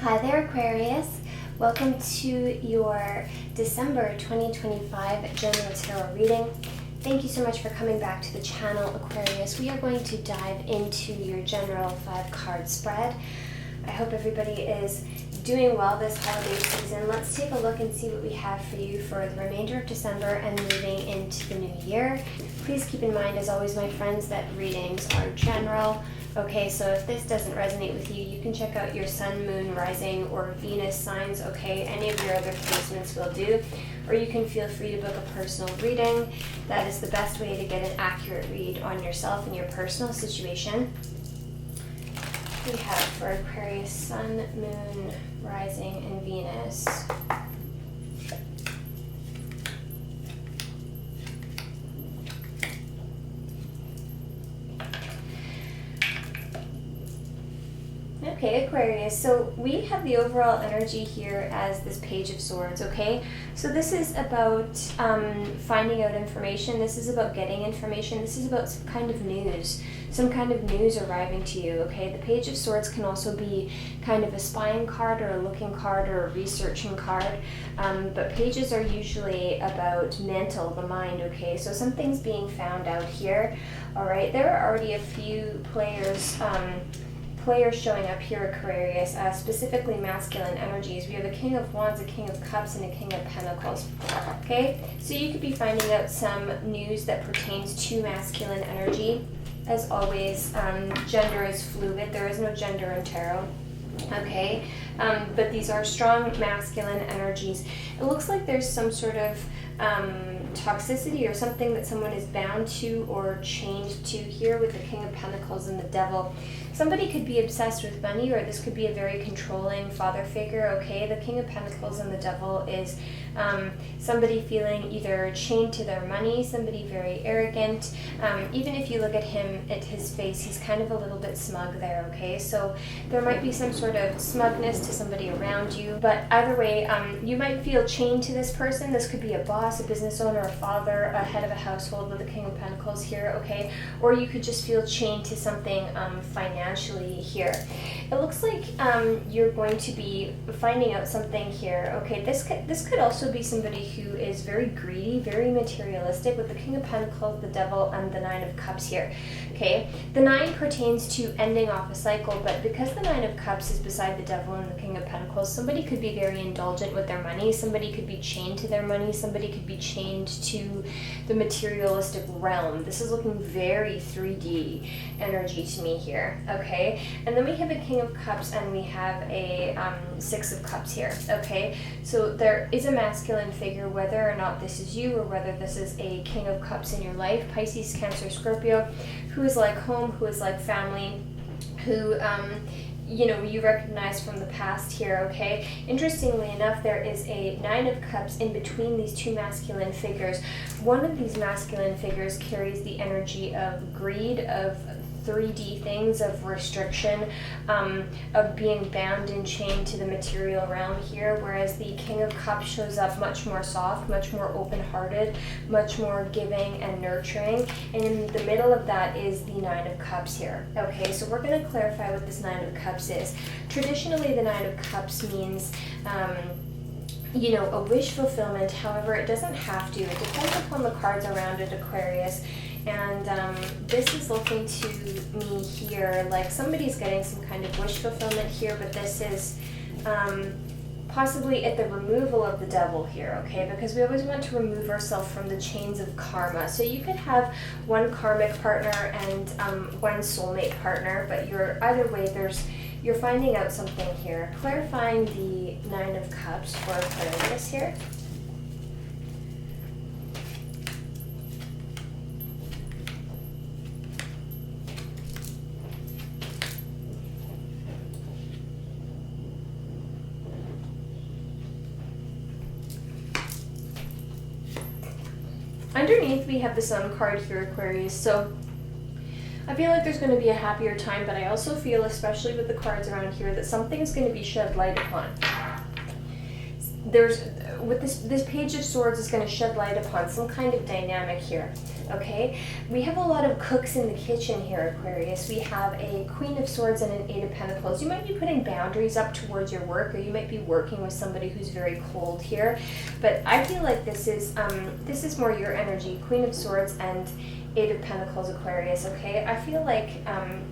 Hi there, Aquarius. Welcome to your December 2025 General Tarot reading. Thank you so much for coming back to the channel, Aquarius. We are going to dive into your general 5-card spread. I hope everybody is doing well this holiday season. Let's take a look and see what we have for you for the remainder of December and moving into the new year. Please keep in mind, as always, my friends, that readings are general. Okay, so if this doesn't resonate with you, you can check out your sun, moon, rising, or Venus signs, okay? Any of your other placements will do. Or you can feel free to book a personal reading. That is the best way to get an accurate read on yourself and your personal situation. We have for Aquarius, sun, moon, rising, and Venus. Okay, Aquarius, so we have the overall energy here as this Page of Swords, okay? So this is about finding out information. This is about getting information. This is about some kind of news arriving to you, okay? The Page of Swords can also be kind of a spying card or a looking card or a researching card, but pages are usually about mental, the mind, okay? So something's being found out here, all right? There are already a few players showing up here, Aquarius, specifically masculine energies. We have a King of Wands, a King of Cups, and a King of Pentacles. Okay, so you could be finding out some news that pertains to masculine energy. As always, gender is fluid. There is no gender in tarot. Okay, but these are strong masculine energies. It looks like there's some sort of toxicity or something that someone is bound to or chained to here with the King of Pentacles and the Devil. Somebody could be obsessed with money, or this could be a very controlling father figure, okay? The King of Pentacles and the Devil is somebody feeling either chained to their money, somebody very arrogant. Even if you look at him, at his face, he's kind of a little bit smug there, okay? So there might be some sort of smugness to somebody around you, but either way, you might feel chained to this person. This could be a boss, a business owner, a father, a head of a household with the King of Pentacles here, okay? Or you could just feel chained to something financially here. It looks like you're going to be finding out something here, okay? This could also be somebody who is very greedy, very materialistic with the King of Pentacles, the Devil, and the Nine of Cups here, okay? The 9 pertains to ending off a cycle, but because the 9 of Cups is beside the Devil and the King of Pentacles, somebody could be very indulgent with their money, somebody could be chained to their money, somebody could be chained to the materialistic realm. This is looking very 3D energy to me here, okay? And then we have a King of Cups and we have a 6 of Cups here, okay? So there is a masculine figure, whether or not this is you or whether this is a King of Cups in your life, Pisces, Cancer, Scorpio, who is like home, who is like family, who you know, you recognize from the past here, okay? Interestingly enough, there is a 9 of Cups in between these two masculine figures. One of these masculine figures carries the energy of greed, of 3D things, of restriction, of being bound and chained to the material realm here, whereas the King of Cups shows up much more soft, much more open-hearted, much more giving and nurturing, and in the middle of that is the 9 of Cups here. Okay, so we're going to clarify what this 9 of Cups is. Traditionally, the 9 of Cups means you know, a wish fulfillment. However, it doesn't have to. It depends upon the cards around it, Aquarius. And this is looking to me here like somebody's getting some kind of wish fulfillment here, but this is possibly at the removal of the Devil here, okay? Because we always want to remove ourselves from the chains of karma. So you could have one karmic partner and one soulmate partner, but either way, you're finding out something here. Clarifying the 9 of Cups for Aquarius here. Underneath, we have the Sun card here, Aquarius. So I feel like there's going to be a happier time, but I also feel, especially with the cards around here, that something's going to be shed light upon. With this Page of Swords is going to shed light upon some kind of dynamic here. okay? We have a lot of cooks in the kitchen here, Aquarius. We have a Queen of Swords and an Eight of Pentacles. You might be putting boundaries up towards your work, or you might be working with somebody who's very cold here. But I feel like this is more your energy, Queen of Swords and Eight of Pentacles, Aquarius, okay? I feel like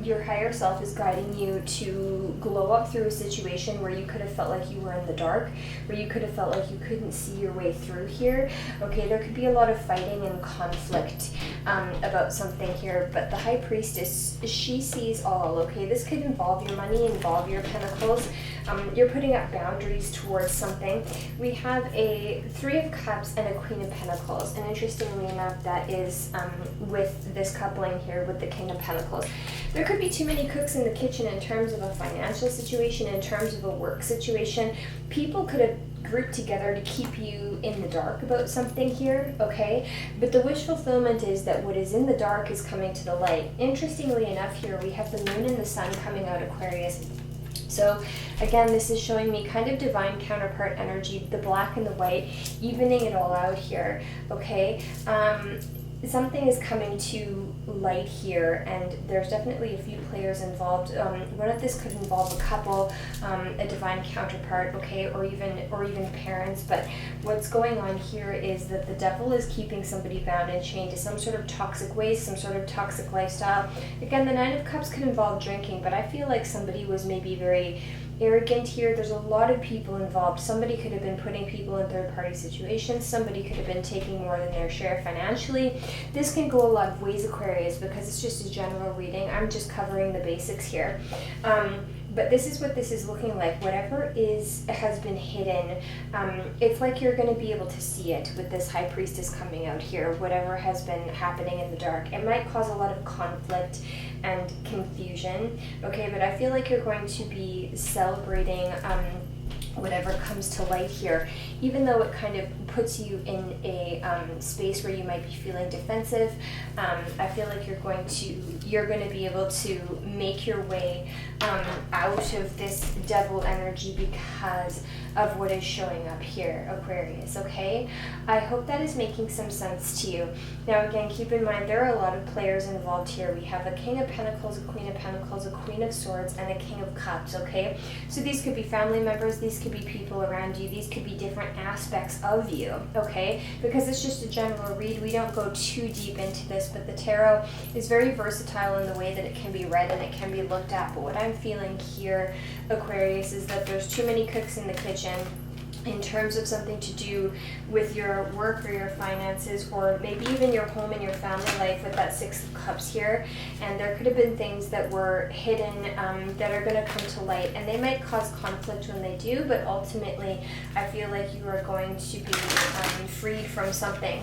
your higher self is guiding you to glow up through a situation where you could have felt like you were in the dark, where you could have felt like you couldn't see your way through here, okay? There could be a lot of fighting and conflict about something here, but the High Priestess, she sees all, okay? This could involve your money, involve your pentacles. You're putting up boundaries towards something. We have a Three of Cups and a Queen of Pentacles, and interestingly enough, that is with this coupling here with the King of Pentacles. There could be too many cooks in the kitchen in terms of a financial situation, in terms of a work situation. People could have grouped together to keep you in the dark about something here, okay? But the wish fulfillment is that what is in the dark is coming to the light. Interestingly enough here, we have the Moon and the Sun coming out, Aquarius. So again, this is showing me kind of divine counterpart energy, the black and the white, evening it all out here, okay? Something is coming to light here, and there's definitely a few players involved. One of this could involve a couple, a divine counterpart, okay, or even parents. But what's going on here is that the devil is keeping somebody bound and chained to some sort of toxic ways, some sort of toxic lifestyle. Again, the Nine of Cups could involve drinking, but I feel like somebody was maybe very arrogant here. There's a lot of people involved. Somebody could have been putting people in third-party situations. Somebody could have been taking more than their share financially. This can go a lot of ways, Aquarius, because it's just a general reading. I'm just covering the basics here. But this is what this is looking like. Whatever has been hidden, it's like you're going to be able to see it with this High Priestess coming out here. Whatever has been happening in the dark, it might cause a lot of conflict and confusion, okay? But I feel like you're going to be celebrating whatever comes to light here, even though it kind of puts you in a space where you might be feeling defensive. I feel like you're going to be able to make your way out of this devil energy because of what is showing up here, Aquarius, okay? I hope that is making some sense to you. Now again, keep in mind there are a lot of players involved here. We have a King of Pentacles, a Queen of Pentacles, a Queen of Swords, and a King of Cups, okay? So these could be family members, these could be people around you, these could be different aspects of you, okay? Because it's just a general read, we don't go too deep into this, but the tarot is very versatile in the way that it can be read and it can be looked at. But what I'm feeling here, Aquarius, is that there's too many cooks in the kitchen in terms of something to do with your work or your finances, or maybe even your home and your family life with that Six of Cups here. And there could have been things that were hidden that are going to come to light, and they might cause conflict when they do, but ultimately I feel like you are going to be freed from something.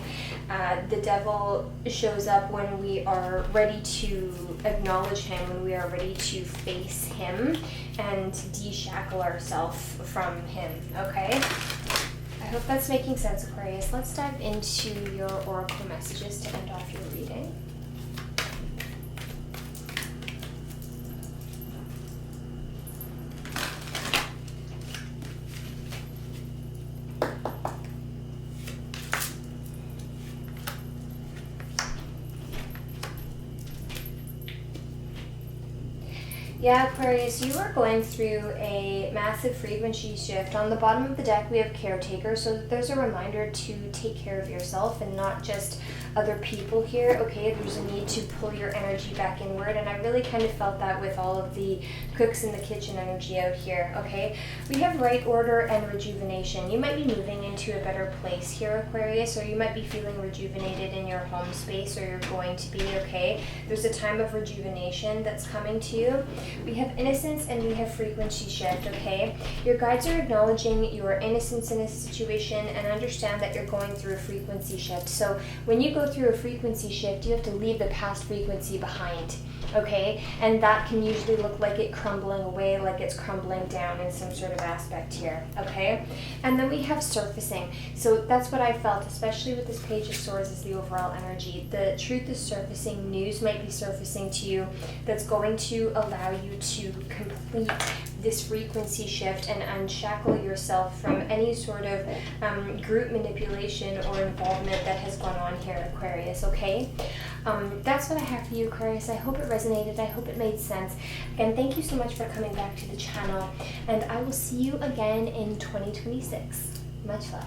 The devil shows up when we are ready to acknowledge him, when we are ready to face him and de-shackle ourselves from him, okay? I hope that's making sense, Aquarius. Let's dive into your oracle messages to end off your reading. Yeah, Aquarius, you are going through a massive frequency shift. On the bottom of the deck, we have caretaker, so there's a reminder to take care of yourself and not just other people here, okay? There's a need to pull your energy back inward, and I really kind of felt that with all of the cooks in the kitchen energy out here, okay? We have right order and rejuvenation. You might be moving into a better place here, Aquarius, or you might be feeling rejuvenated in your home space, or you're going to be, okay? There's a time of rejuvenation that's coming to you. We have innocence and we have frequency shift, okay? Your guides are acknowledging your innocence in a situation and understand that you're going through a frequency shift. So when you go through a frequency shift, you have to leave the past frequency behind, okay? And that can usually look like it crumbling away, like it's crumbling down in some sort of aspect here, okay? And then we have surfacing. So that's what I felt, especially with this Page of Swords, is the overall energy. The truth is surfacing, news might be surfacing to you that's going to allow you to complete this frequency shift and unshackle yourself from any sort of group manipulation or involvement that has gone on here, Aquarius, okay? That's what I have for you, Aquarius. I hope it resonated. I hope it made sense. Again, thank you so much for coming back to the channel, and I will see you again in 2026. Much love.